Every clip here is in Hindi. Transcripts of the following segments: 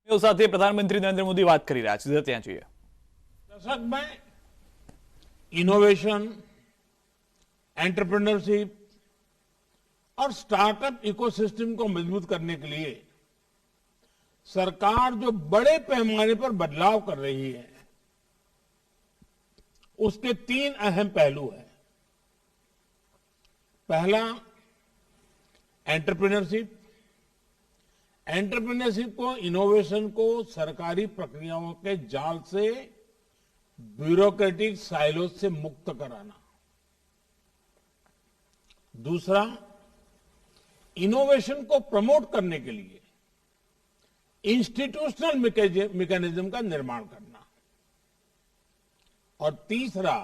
સાથે પ્રધાનમંત્રી નરેન્દ્ર મોદી વાત કરી રહ્યા છે, ત્યાં જોઈએ। दशक में इनोवेशन, एंटरप्रेन्योरशिप और स्टार्टअप इकोसिस्टम को मजबूत करने के लिए सरकार जो बड़े पैमाने पर बदलाव कर रही है, उसके तीन अहम पहलू हैं। पहला, एंटरप्रेन्योरशिप। एंटरप्रेन्योरशिप को, इनोवेशन को सरकारी प्रक्रियाओं के जाल से, ब्यूरोक्रेटिक साइलोज से मुक्त कराना। दूसरा, इनोवेशन को प्रमोट करने के लिए इंस्टीट्यूशनल मैकेनिज्म का निर्माण करना। और तीसरा,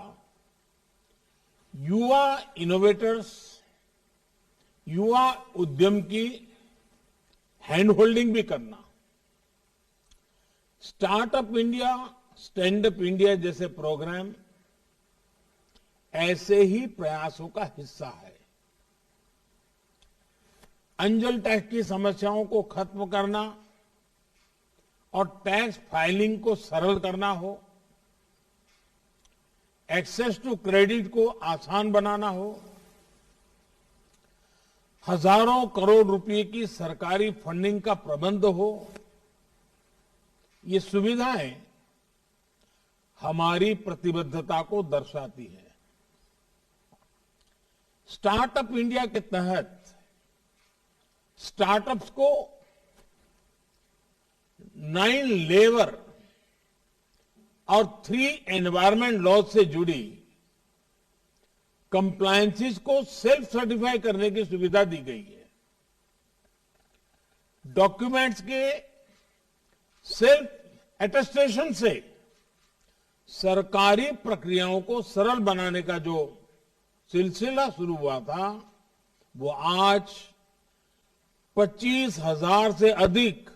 युवा इनोवेटर्स, युवा उद्यम की हैंड होल्डिंग भी करना। Startup India, stand up India जैसे प्रोग्राम ऐसे ही प्रयासों का हिस्सा है। अंजल टैक्स की समस्याओं को खत्म करना और टैक्स फाइलिंग को सरल करना हो, एक्सेस टू क्रेडिट को आसान बनाना हो, हजारों करोड़ रुपए की सरकारी फंडिंग का प्रबंध हो, ये सुविधाएं हमारी प्रतिबद्धता को दर्शाती है। स्टार्टअप इंडिया के तहत स्टार्टअप्स को 9 लेबर और 3 एनवायरमेंट लॉज से जुड़ी कंप्लायंसेस को सेल्फ सर्टिफाई करने की सुविधा दी गई है। डॉक्यूमेंट्स के सेल्फ अटेस्टेशन से सरकारी प्रक्रियाओं को सरल बनाने का जो सिलसिला शुरू हुआ था, वो आज 25,000 से अधिक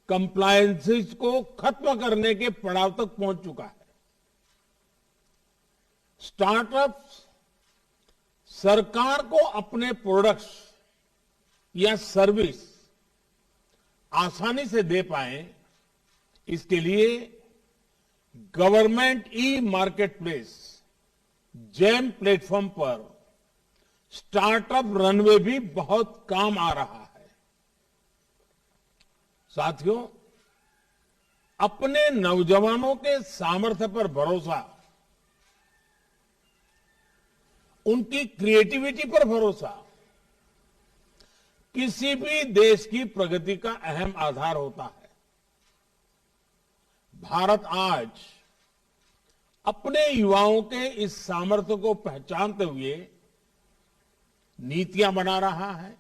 कंप्लायंसेस को खत्म करने के पड़ाव तक पहुंच चुका है। स्टार्टअप्स सरकार को अपने प्रोडक्ट्स या सर्विस आसानी से दे पाए, इसके लिए government e market place, GeM platform पर स्टार्टअप रनवे भी बहुत काम आ रहा है। साथियों, अपने नौजवानों के सामर्थ्य पर भरोसा, उनकी क्रिएटिविटी पर भरोसा किसी भी देश की प्रगति का अहम आधार होता है। भारत आज अपने युवाओं के इस सामर्थ्य को पहचानते हुए नीतियां बना रहा है,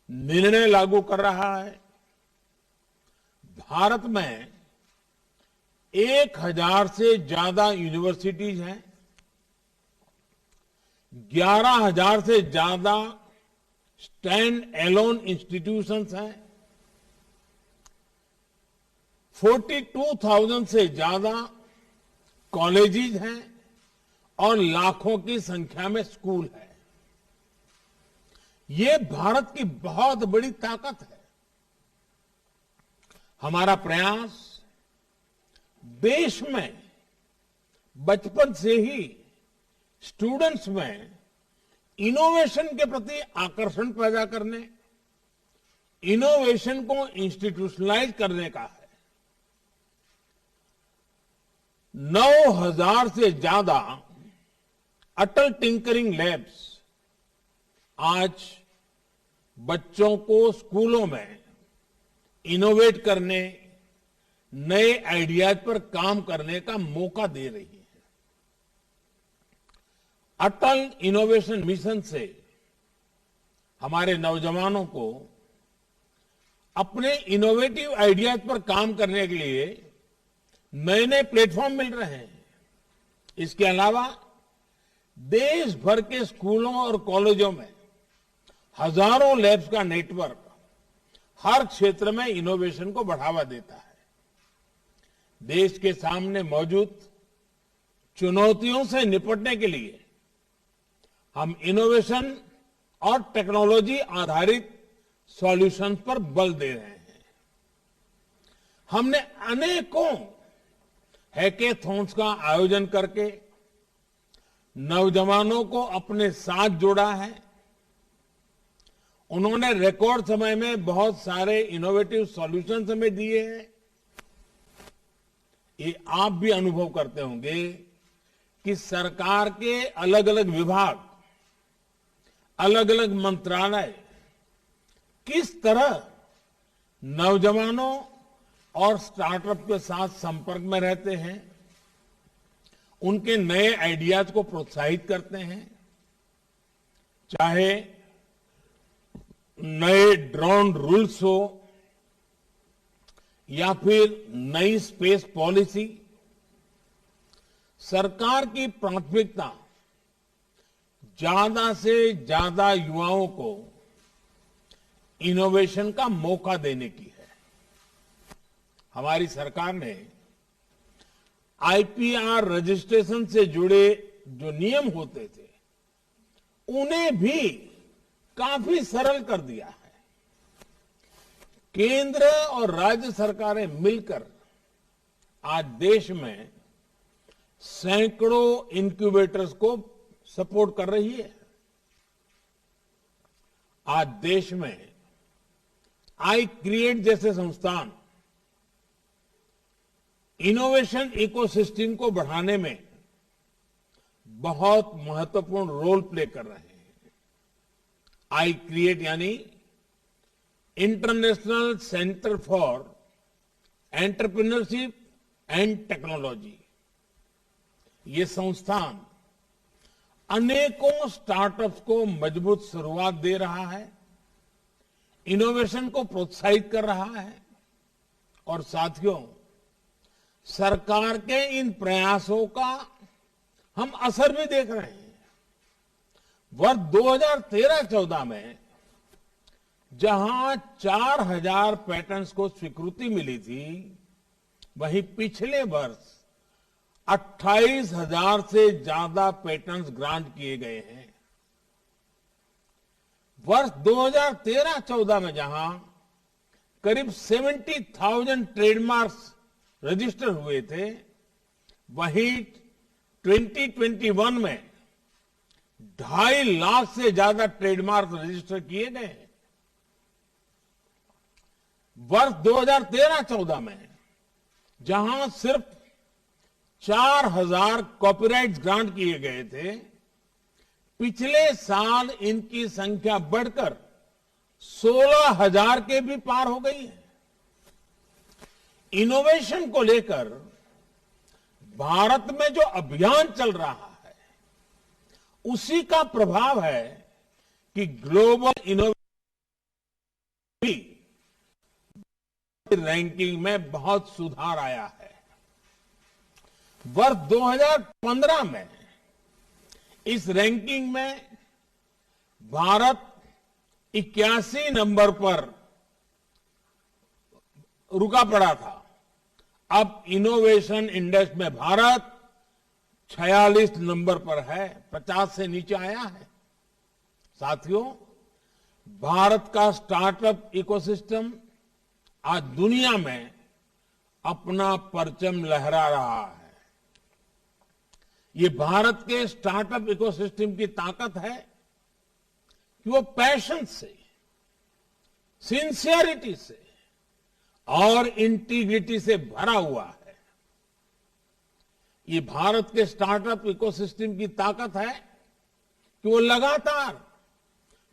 निर्णय लागू कर रहा है। भारत में 1,000 से ज्यादा यूनिवर्सिटीज हैं, 11,000 से ज्यादा स्टैंड एलोन इंस्टीट्यूशंस हैं, 42,000 से ज्यादा कॉलेजेस हैं और लाखों की संख्या में स्कूल है। ये भारत की बहुत बड़ी ताकत है। हमारा प्रयास देश में बचपन से ही स्टूडेंट्स में इनोवेशन के प्रति आकर्षण पैदा करने, इनोवेशन को इंस्टीट्यूशनलाइज करने का है। 9,000 से ज्यादा अटल टिंकरिंग लैब्स आज बच्चों को स्कूलों में इनोवेट करने, नए आइडियाज पर काम करने का मौका दे रही है। अटल इनोवेशन मिशन से हमारे नौजवानों को अपने इनोवेटिव आइडियाज पर काम करने के लिए नए नए प्लेटफॉर्म मिल रहे हैं। इसके अलावा देश भर के स्कूलों और कॉलेजों में हजारों लैब्स का नेटवर्क हर क्षेत्र में इनोवेशन को बढ़ावा देता है। देश के सामने मौजूद चुनौतियों से निपटने के लिए हम इनोवेशन और टेक्नोलॉजी आधारित सॉल्यूशंस पर बल दे रहे हैं। हमने अनेकों हैकेथॉन्स का आयोजन करके नौजवानों को अपने साथ जोड़ा है। उन्होंने रिकॉर्ड समय में बहुत सारे इनोवेटिव सॉल्यूशंस हमें दिए हैं। ये आप भी अनुभव करते होंगे कि सरकार के अलग अलग विभाग, अलग अलग मंत्रालय किस तरह नौजवानों और स्टार्टअप के साथ संपर्क में रहते हैं, उनके नए आइडियाज को प्रोत्साहित करते हैं। चाहे नए ड्रोन रूल्स हो या फिर नई स्पेस पॉलिसी, सरकार की प्राथमिकता ज्यादा से ज्यादा युवाओं को इनोवेशन का मौका देने की है। हमारी सरकार ने आईपीआर रजिस्ट्रेशन से जुड़े जो नियम होते थे उन्हें भी काफी सरल कर दिया है। केंद्र और राज्य सरकारें मिलकर आज देश में सैकड़ों इनक्यूबेटर्स को सपोर्ट कर रही है। आज देश में आई क्रिएट जैसे संस्थान इनोवेशन इकोसिस्टम को बढ़ाने में बहुत महत्वपूर्ण रोल प्ले कर रहे हैं। आई क्रिएट यानी international centre for entrepreneurship and technology, ये संस्थान अनेकों स्टार्टअप्स को मजबूत शुरुआत दे रहा है, इनोवेशन को प्रोत्साहित कर रहा है और साथियों, सरकार के इन प्रयासों का हम असर भी देख रहे हैं। वर्ष 2013-14 में जहां 4000 पैटेंट्स को स्वीकृति मिली थी, वहीं पिछले वर्ष 28,000 से ज्यादा पेटेंट्स ग्रांट किए गए हैं। वर्ष 2013-14 में जहां करीब 70,000 ट्रेडमार्क्स रजिस्टर हुए थे, वहीं 2021 में 2.5 लाख से ज्यादा ट्रेडमार्क रजिस्टर किए गए हैं। वर्ष 2013-14 में जहां सिर्फ 4,000 कॉपीराइट ग्रांट किए गए थे, पिछले साल इनकी संख्या बढ़कर 16,000 के भी पार हो गई है। इनोवेशन को लेकर भारत में जो अभियान चल रहा है, उसी का प्रभाव है कि ग्लोबल इनोवेशन रैंकिंग में बहुत सुधार आया है। वर्ष 2015 में इस रैंकिंग में भारत 81 नंबर पर रुका पड़ा था। अब इनोवेशन इंडेक्स में भारत 46 नंबर पर है, 50 से नीचे आया है। साथियों, भारत का स्टार्टअप इकोसिस्टम आज दुनिया में अपना परचम लहरा रहा है। ये भारत के स्टार्टअप इकोसिस्टम की ताकत है कि वो पैशन से, सिंसियरिटी से और इंटीग्रिटी से भरा हुआ है। ये भारत के स्टार्टअप इकोसिस्टम की ताकत है कि वो लगातार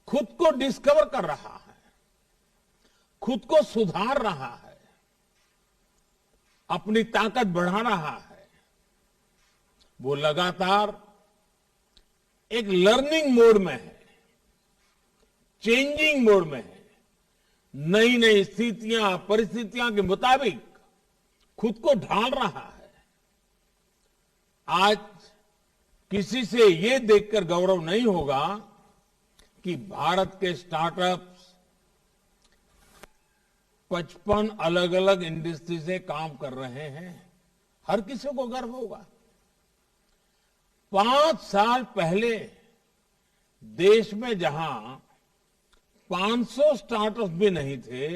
खुद को डिस्कवर कर रहा है, खुद को सुधार रहा है, अपनी ताकत बढ़ा रहा है। वो लगातार एक लर्निंग मोड में है, चेंजिंग मोड में है, नई नई स्थितियां, परिस्थितियों के मुताबिक खुद को ढाल रहा है। आज किसी से ये देखकर गौरव नहीं होगा कि भारत के स्टार्टअप्स 55 अलग अलग इंडस्ट्री से काम कर रहे हैं। हर किसी को गर्व होगा। 5 साल पहले देश में जहां 500 स्टार्टअप्स भी नहीं थे,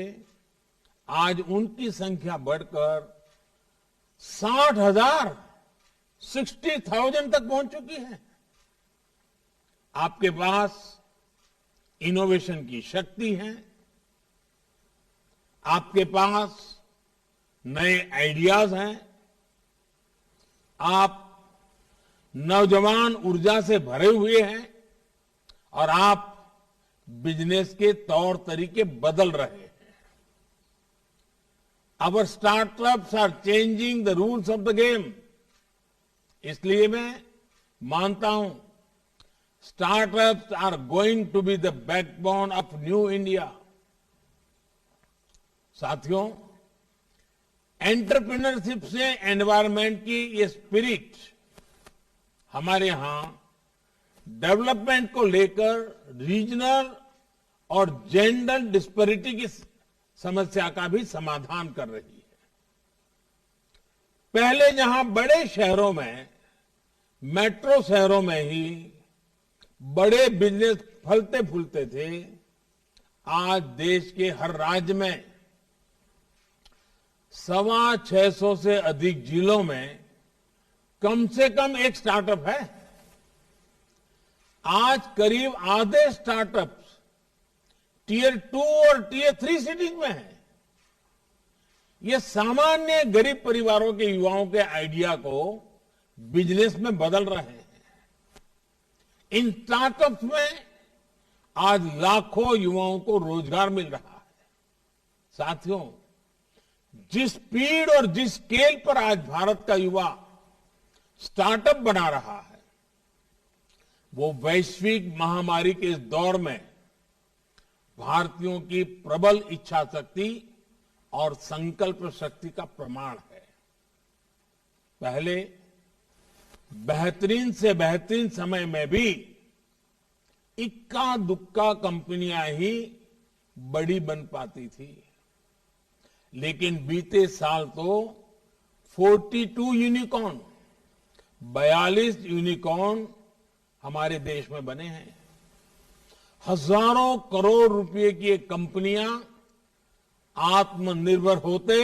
आज उनकी संख्या बढ़कर 60,000 60,000 तक पहुंच चुकी है। आपके पास इनोवेशन की शक्ति है, आपके पास नए आइडियाज हैं, आप नौजवान ऊर्जा से भरे हुए हैं और आप बिजनेस के तौर तरीके बदल रहे हैं। Our startups are changing the rules of the game. इसलिए मैं मानता हूं startups are going to be the backbone of new India. साथियों, एंटरप्रेन्योरशिप से एनवायरनमेंट की ये स्पिरिट हमारे यहां डेवलपमेंट को लेकर रीजनल और जेंडर डिस्पैरिटी की समस्या का भी समाधान कर रही है। पहले जहां बड़े शहरों में, मेट्रो शहरों में ही बड़े बिजनेस फलते फूलते थे, आज देश के हर राज्य में 625 से अधिक जिलों में कम से कम एक स्टार्टअप है। आज करीब आधे स्टार्टअप्स टियर 2 और टियर 3 सिटीज में है। ये सामान्य गरीब परिवारों के युवाओं के आइडिया को बिजनेस में बदल रहे हैं। इन स्टार्टअप्स में आज लाखों युवाओं को रोजगार मिल रहा है। साथियों, जिस स्पीड और जिस स्केल पर आज भारत का युवा स्टार्टअप बना रहा है, वो वैश्विक महामारी के इस दौर में भारतीयों की प्रबल इच्छा शक्ति और संकल्प शक्ति का प्रमाण है। पहले बेहतरीन से बेहतरीन समय में भी इक्का दुक्का कंपनियां ही बड़ी बन पाती थी, लेकिन बीते साल तो 42 यूनिकॉर्न 42 यूनिकॉर्न हमारे देश में बने हैं। हजारों करोड़ रुपए की ये कंपनियां आत्मनिर्भर होते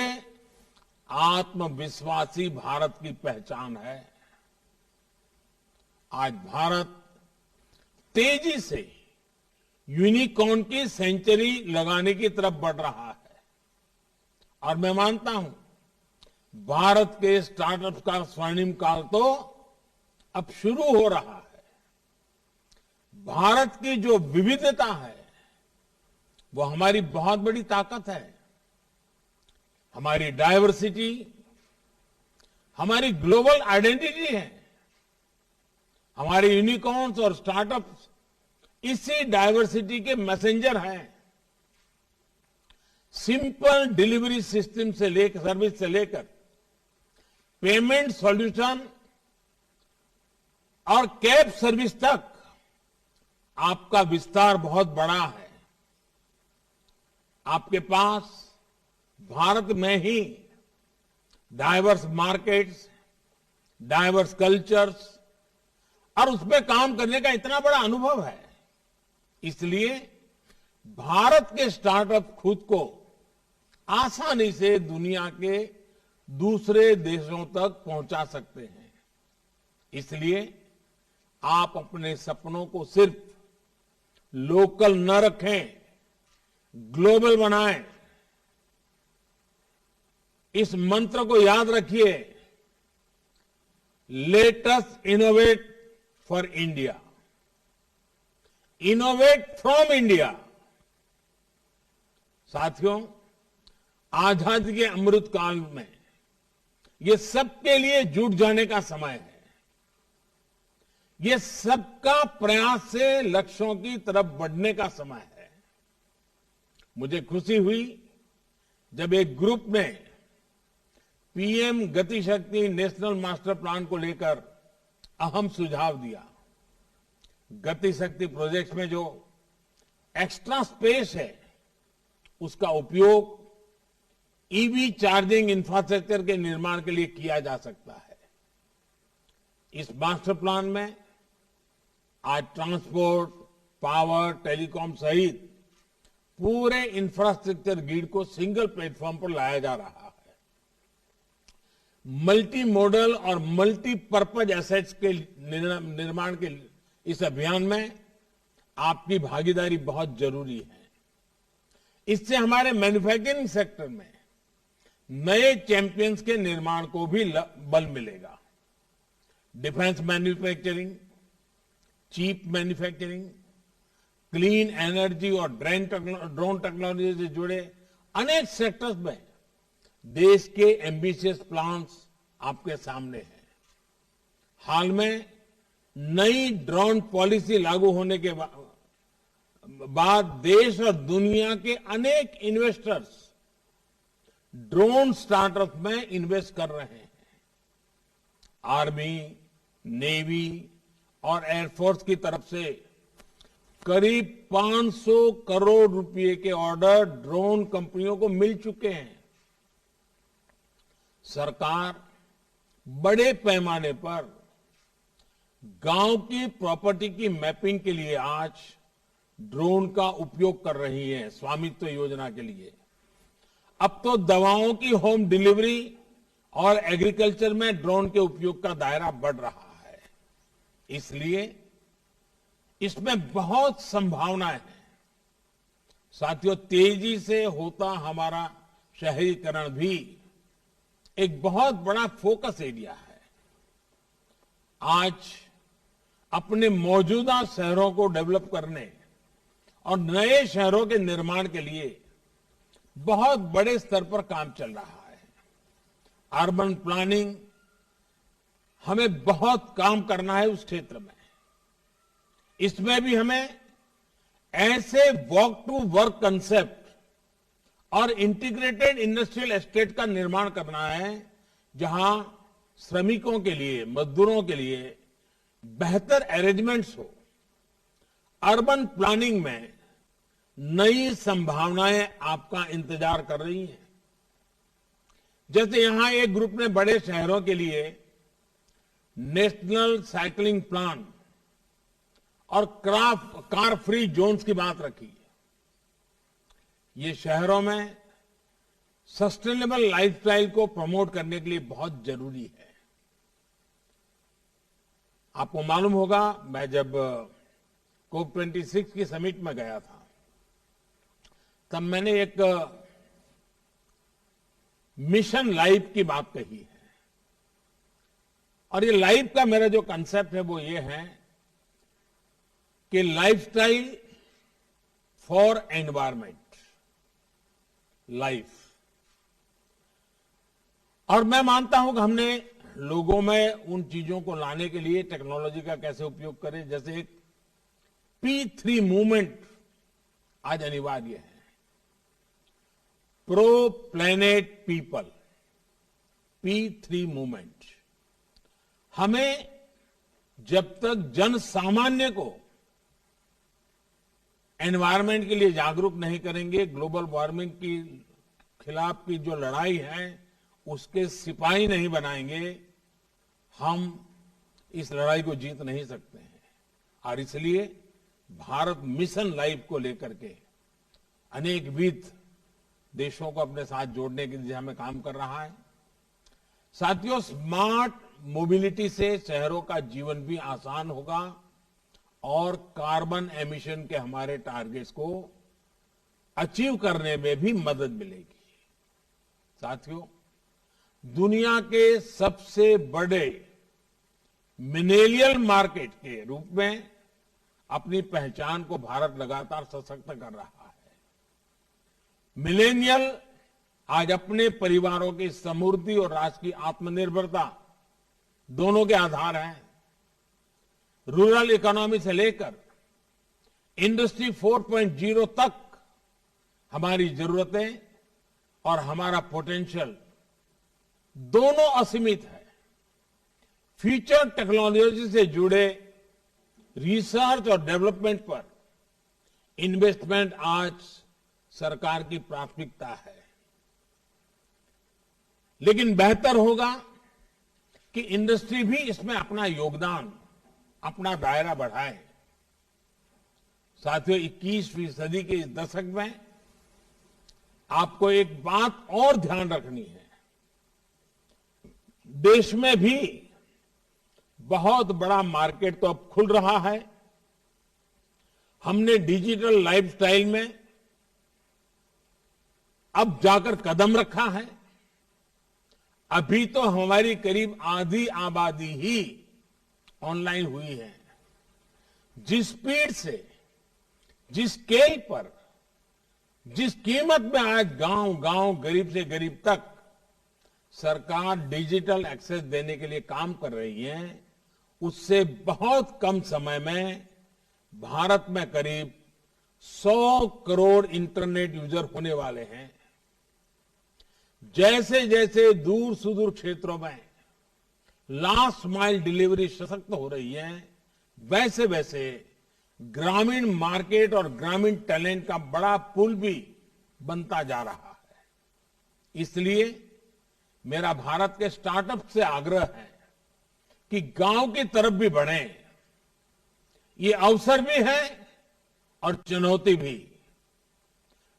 आत्मविश्वासी भारत की पहचान है। आज भारत तेजी से यूनिकॉर्न की सेंचुरी लगाने की तरफ बढ़ रहा है और मैं मानता हूं भारत के स्टार्टअप का स्वर्णिम काल तो अब शुरू हो रहा है। भारत की जो विविधता है वो हमारी बहुत बड़ी ताकत है। हमारी डायवर्सिटी हमारी ग्लोबल आइडेंटिटी है। हमारे यूनिकॉर्न्स और स्टार्टअप्स इसी डायवर्सिटी के मैसेंजर हैं। सिंपल डिलीवरी सिस्टम से लेकर सर्विस से लेकर पेमेंट सॉल्यूशन और कैब सर्विस तक आपका विस्तार बहुत बड़ा है। आपके पास भारत में ही डाइवर्स मार्केट्स, डाइवर्स कल्चर्स और उसमें काम करने का इतना बड़ा अनुभव है। इसलिए भारत के स्टार्टअप खुद को आसानी से दुनिया के दूसरे देशों तक पहुंचा सकते हैं। इसलिए आप अपने सपनों को सिर्फ लोकल न रखें, ग्लोबल बनाएं। इस मंत्र को याद रखिए, let us innovate for India, innovate from India. साथियों, आजादी के अमृत काल में ये सबके लिए जुट जाने का समय है। ये सबका प्रयास से लक्ष्यों की तरफ बढ़ने का समय है। मुझे खुशी हुई जब एक ग्रुप ने पीएम गति शक्ति नेशनल मास्टर प्लान को लेकर अहम सुझाव दिया। गति शक्ति प्रोजेक्ट में जो एक्स्ट्रा स्पेस है उसका उपयोग ईवी चार्जिंग इंफ्रास्ट्रक्चर के निर्माण के लिए किया जा सकता है। इस मास्टर प्लान में आज ट्रांसपोर्ट, पावर, टेलीकॉम सहित पूरे इंफ्रास्ट्रक्चर ग्रिड को सिंगल प्लेटफॉर्म पर लाया जा रहा है। मल्टी मॉडल और मल्टीपर्पज एसेट्स के निर्माण के इस अभियान में आपकी भागीदारी बहुत जरूरी है। इससे हमारे मैन्युफैक्चरिंग सेक्टर में नए चैंपियंस के निर्माण को भी बल मिलेगा। Defence manufacturing, cheap manufacturing, clean energy और ड्रोन टेक्नोलॉजी से जुड़े अनेक सेक्टर्स में देश के एम्बिशियस प्लान्स आपके सामने हैं। हाल में नई ड्रोन पॉलिसी लागू होने के बाद देश और दुनिया के अनेक इन्वेस्टर्स ड्रोन स्टार्टअप में इन्वेस्ट कर रहे हैं। आर्मी, नेवी और एयरफोर्स की तरफ से करीब 500 करोड़ रुपए के ऑर्डर ड्रोन कंपनियों को मिल चुके हैं। सरकार बड़े पैमाने पर गांव की प्रॉपर्टी की मैपिंग के लिए आज ड्रोन का उपयोग कर रही है, स्वामित्व योजना के लिए। अब तो दवाओं की होम डिलीवरी और एग्रीकल्चर में ड्रोन के उपयोग का दायरा बढ़ रहा है। इसलिए इसमें बहुत संभावनाएं हैं। साथियों, तेजी से होता हमारा शहरीकरण भी एक बहुत बड़ा फोकस एरिया है। आज अपने मौजूदा शहरों को डेवलप करने और नए शहरों के निर्माण के लिए बहुत बड़े स्तर पर काम चल रहा है। अर्बन प्लानिंग, हमें बहुत काम करना है उस क्षेत्र में। इसमें भी हमें ऐसे वॉक टू वर्क कंसेप्ट और इंटीग्रेटेड इंडस्ट्रियल एस्टेट का निर्माण करना है, जहां श्रमिकों के लिए, मजदूरों के लिए बेहतर अरेंजमेंट्स हो। अर्बन प्लानिंग में नई संभावनाएं आपका इंतजार कर रही हैं। जैसे यहां एक ग्रुप ने बड़े शहरों के लिए नेशनल साइकिलिंग प्लान और कार फ्री जोन्स की बात रखी है। ये शहरों में सस्टेनेबल लाइफस्टाइल को प्रमोट करने के लिए बहुत जरूरी है। आपको मालूम होगा, मैं जब COP26 की समिट में गया था, तब मैंने एक मिशन लाइफ की बात कही है। और ये लाइफ का मेरा जो कंसेप्ट है वो ये है कि लाइफस्टाइल फॉर एनवायरमेंट लाइफ। और मैं मानता हूं कि हमने लोगों में उन चीजों को लाने के लिए टेक्नोलॉजी का कैसे उपयोग करें। जैसे एक P3 मूवमेंट आज अनिवार्य है। Pro planet people, P3 movement. हमें जब तक जन सामान्य को एनवायरमेंट के लिए जागरूक नहीं करेंगे, ग्लोबल वार्मिंग की खिलाफ की जो लड़ाई है उसके सिपाही नहीं बनाएंगे, हम इस लड़ाई को जीत नहीं सकते हैं। और इसलिए भारत मिशन लाइफ को लेकर के अनेक विविध देशों को अपने साथ जोड़ने की दिशा में काम कर रहा है। साथियों, स्मार्ट मोबिलिटी से शहरों का जीवन भी आसान होगा और कार्बन एमिशन के हमारे टारगेट्स को अचीव करने में भी मदद मिलेगी। साथियों, दुनिया के सबसे बड़े मिलेनियल मार्केट के रूप में अपनी पहचान को भारत लगातार सशक्त कर रहा है। मिलेनियल आज अपने परिवारों की समृद्धि और राष्ट्र की आत्मनिर्भरता दोनों के आधार हैं। रूरल इकोनॉमी से लेकर इंडस्ट्री 4.0 तक हमारी जरूरतें और हमारा पोटेंशियल दोनों असीमित है। फ्यूचर टेक्नोलॉजी से जुड़े रिसर्च और डेवलपमेंट पर इन्वेस्टमेंट आज सरकार की प्राथमिकता है। लेकिन बेहतर होगा कि इंडस्ट्री भी इसमें अपना योगदान, अपना दायरा बढ़ाए। साथियों, 21वीं सदी के इस दशक में आपको एक बात और ध्यान रखनी है। देश में भी बहुत बड़ा मार्केट तो अब खुल रहा है। हमने डिजिटल लाइफस्टाइल में अब जाकर कदम रखा है। अभी तो हमारी करीब आधी आबादी ही ऑनलाइन हुई है। जिस स्पीड से, जिस स्केल पर, जिस कीमत में आज गांव गांव, गरीब से गरीब तक सरकार डिजिटल एक्सेस देने के लिए काम कर रही है, उससे बहुत कम समय में भारत में करीब 100 करोड़ इंटरनेट यूजर होने वाले हैं। जैसे जैसे दूर सुदूर क्षेत्रों में लास्ट माइल डिलीवरी सशक्त हो रही है, वैसे वैसे ग्रामीण मार्केट और ग्रामीण टैलेंट का बड़ा पुल भी बनता जा रहा है। इसलिए मेरा भारत के स्टार्टअप से आग्रह है कि गांव की तरफ भी बढ़ें। ये अवसर भी है और चुनौती भी।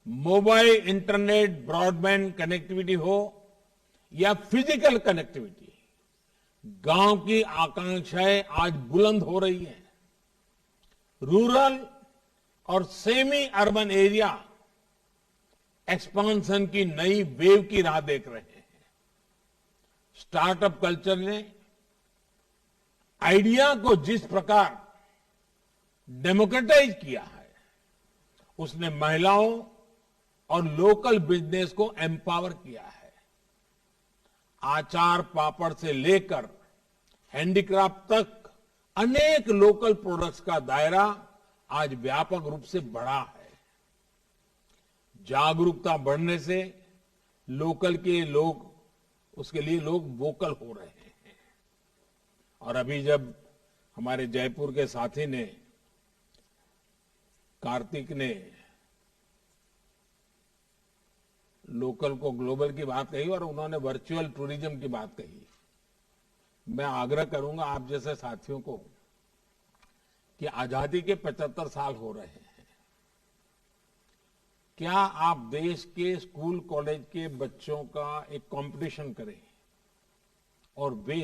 मोबाइल, इंटरनेट, ब्रॉडबैंड कनेक्टिविटी हो या फिजिकल कनेक्टिविटी, गांव की आकांक्षाएं आज बुलंद हो रही हैं। रूरल और सेमी अर्बन एरिया एक्सपांशन की नई वेव की राह देख रहे हैं। स्टार्टअप कल्चर ने आइडिया को जिस प्रकार डेमोक्रेटाइज किया है, उसने महिलाओं और लोकल बिजनेस को एम्पावर किया है। आचार पापड़ से लेकर हैंडीक्राफ्ट तक अनेक लोकल प्रोडक्ट्स का दायरा आज व्यापक रूप से बढ़ा है। जागरूकता बढ़ने से लोकल के लोग, उसके लिए लोग वोकल हो रहे हैं। और अभी जब हमारे जयपुर के साथी ने, कार्तिक ने, लोकल को ग्लोबल की बात कही और उन्होंने वर्चुअल टूरिज्म की बात कही, मैं आग्रह करूंगा आप जैसे साथियों को कि आजादी के 75 साल हो रहे हैं। क्या आप देश के स्कूल कॉलेज के बच्चों का एक कंपटीशन करें और वे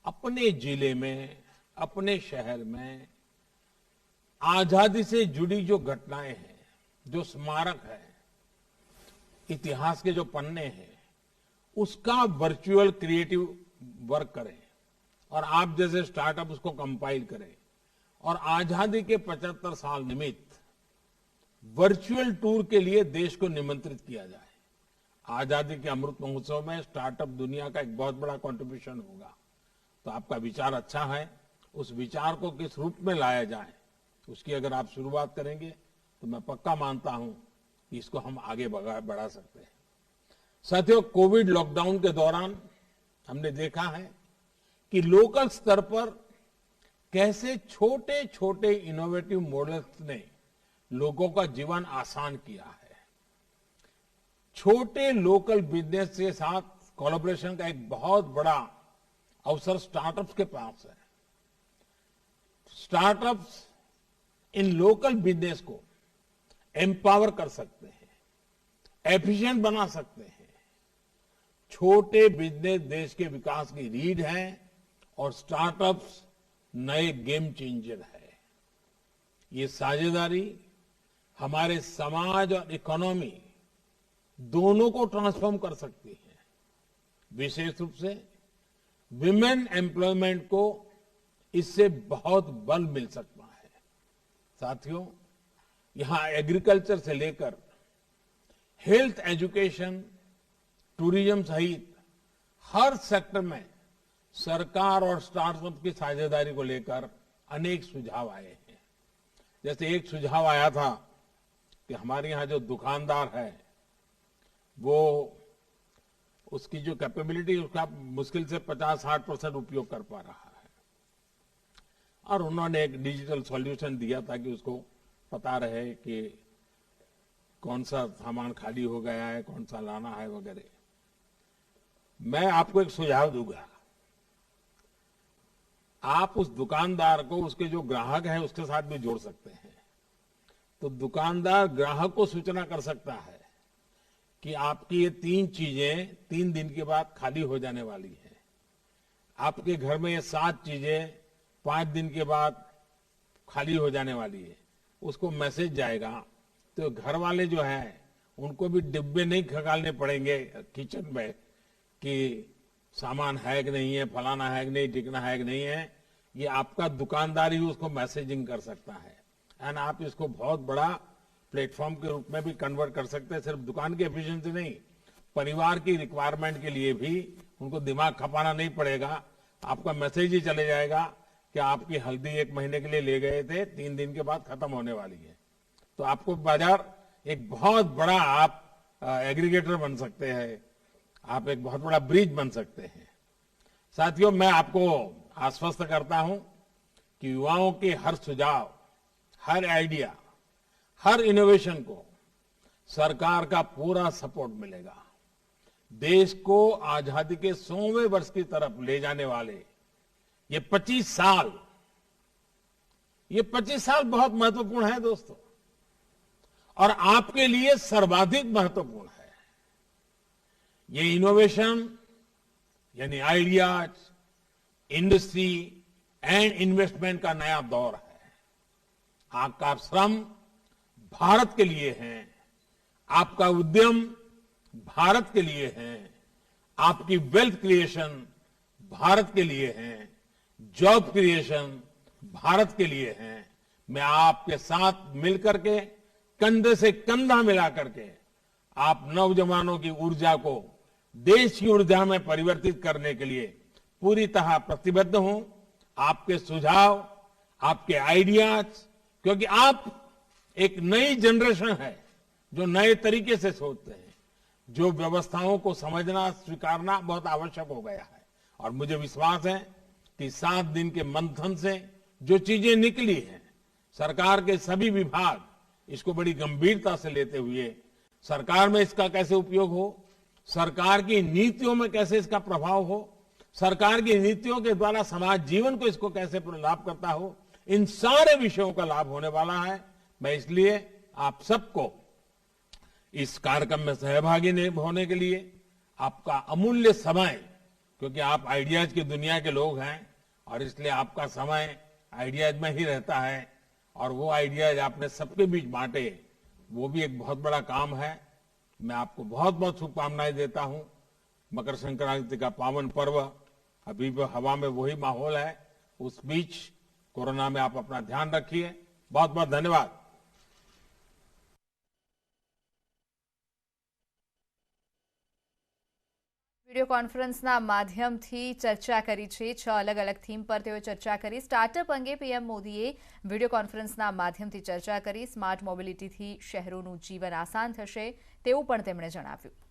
अपने जिले में, अपने शहर में आजादी से जुड़ी जो घटनाएं हैं, जो स्मारक है, इतिहास के जो पन्ने हैं, उसका वर्चुअल क्रिएटिव वर्क करें और आप जैसे स्टार्टअप उसको कंपाइल करें और आजादी के 75 साल निमित्त वर्चुअल टूर के लिए देश को निमंत्रित किया जाए। आजादी के अमृत महोत्सव में स्टार्टअप दुनिया का एक बहुत बड़ा कंट्रीब्यूशन होगा। तो आपका विचार अच्छा है, उस विचार को किस रूप में लाया जाए, उसकी अगर आप शुरुआत करेंगे तो मैं पक्का मानता हूं कि इसको हम आगे बढ़ा सकते हैं। साथियों, कोविड लॉकडाउन के दौरान हमने देखा है कि लोकल स्तर पर कैसे छोटे छोटे इनोवेटिव मॉडल्स ने लोगों का जीवन आसान किया है। छोटे लोकल बिजनेस के साथ कोलैबोरेशन का एक बहुत बड़ा अवसर स्टार्टअप्स के पास है। स्टार्टअप्स इन लोकल बिजनेस को एम्पावर कर सकते हैं, एफिशिएंट बना सकते हैं। छोटे बिजनेस देश के विकास की रीढ़ है और स्टार्टअप्स नए गेम चेंजर है। ये साझेदारी हमारे समाज और इकोनॉमी दोनों को ट्रांसफॉर्म कर सकती है। विशेष रूप से विमेन एम्प्लॉयमेंट को इससे बहुत बल मिल सकता है। साथियों, यहां एग्रीकल्चर से लेकर हेल्थ, एजुकेशन, टूरिज्म सहित हर सेक्टर में सरकार और स्टार्टअप की साझेदारी को लेकर अनेक सुझाव आए हैं। जैसे एक सुझाव आया था कि हमारे यहां जो दुकानदार है वो उसकी जो कैपेबिलिटी उसका मुश्किल से 50-60% उपयोग कर पा रहा है, और उन्होंने एक डिजिटल सॉल्यूशन दिया ताकि उसको पता रहे कि कौन सा सामान खाली हो गया है, कौन सा लाना है वगैरह। मैं आपको एक सुझाव दूंगा, आप उस दुकानदार को उसके जो ग्राहक हैं उसके साथ भी जोड़ सकते हैं। तो दुकानदार ग्राहक को सूचना कर सकता है कि आपकी ये 3 चीजें 3 दिन के बाद खाली हो जाने वाली है। आपके घर में ये 7 चीजें 5 दिन के बाद खाली हो जाने वाली है। उसको मैसेज जाएगा तो घर वाले जो है उनको भी डिब्बे नहीं खंगालने पड़ेंगे किचन में कि सामान है कि नहीं है, फलाना है कि नहीं, टिकना है कि नहीं है। ये आपका दुकानदार ही उसको मैसेजिंग कर सकता है। एंड आप इसको बहुत बड़ा प्लेटफॉर्म के रूप में भी कन्वर्ट कर सकते हैं। सिर्फ दुकान की एफिशिएंसी नहीं, परिवार की रिक्वायरमेंट के लिए भी उनको दिमाग खपाना नहीं पड़ेगा। आपका मैसेज ही चले जाएगा कि आपकी हल्दी 1 महीने के लिए ले गए थे, 3 दिन के बाद खत्म होने वाली है। तो आपको बाजार एक बहुत बड़ा आप एग्रीगेटर बन सकते हैं, आप एक बहुत बड़ा ब्रिज बन सकते हैं। साथियों, मैं आपको आश्वस्त करता हूं कि युवाओं के हर सुझाव, हर आइडिया, हर इनोवेशन को सरकार का पूरा सपोर्ट मिलेगा। देश को आजादी के 100वें वर्ष की तरफ ले जाने वाले ये 25 साल बहुत महत्वपूर्ण है दोस्तों, और आपके लिए सर्वाधिक महत्वपूर्ण है। ये इनोवेशन यानी आइडियाज, इंडस्ट्री एंड इन्वेस्टमेंट का नया दौर है। आपका श्रम भारत के लिए है, आपका उद्यम भारत के लिए है, आपकी वेल्थ क्रिएशन भारत के लिए है, जॉब क्रिएशन भारत के लिए है। मैं आपके साथ मिलकर के, कंधे से कंधा मिला करके आप नौजवानों की ऊर्जा को देश की ऊर्जा में परिवर्तित करने के लिए पूरी तरह प्रतिबद्ध हूं। आपके सुझाव, आपके आइडियाज, क्योंकि आप एक नई जनरेशन है जो नए तरीके से सोचते हैं, जो व्यवस्थाओं को समझना, स्वीकारना बहुत आवश्यक हो गया है। और मुझे विश्वास है कि 7 दिन के मंथन से जो चीजें निकली हैं, सरकार के सभी विभाग इसको बड़ी गंभीरता से लेते हुए सरकार में इसका कैसे उपयोग हो, सरकार की नीतियों में कैसे इसका प्रभाव हो, सरकार की नीतियों के द्वारा समाज जीवन को इसको कैसे लाभ करता हो, इन सारे विषयों का लाभ होने वाला है। मैं इसलिए आप सबको इस कार्यक्रम में सहभागी होने के लिए आपका अमूल्य समय, क्योंकि आप आइडियाज की दुनिया के लोग हैं और इसलिए आपका समय आइडियाज में ही रहता है, और वो आइडियाज आपने सबके बीच बांटे, वो भी एक बहुत बड़ा काम है। मैं आपको बहुत बहुत शुभकामनाएं देता हूं। मकर संक्रांति का पावन पर्व, अभी भी हवा में वही माहौल है। उस बीच कोरोना में आप अपना ध्यान रखिए। बहुत बहुत धन्यवाद। વિડીયો કોન્ફરન્સના માધ્યમથી ચર્ચા કરી છે। 6 અલગ અલગ થીમ પર તેઓ ચર્ચા કરી। સ્ટાર્ટઅપ અંગે પીએમ મોદીએ વિડીયો કોન્ફરન્સના માધ્યમથી ચર્ચા કરી। સ્માર્ટ મોબિલિટીથી શહેરોનું જીવન આસાન થશે તેવું પણ તેમણે જણાવ્યું।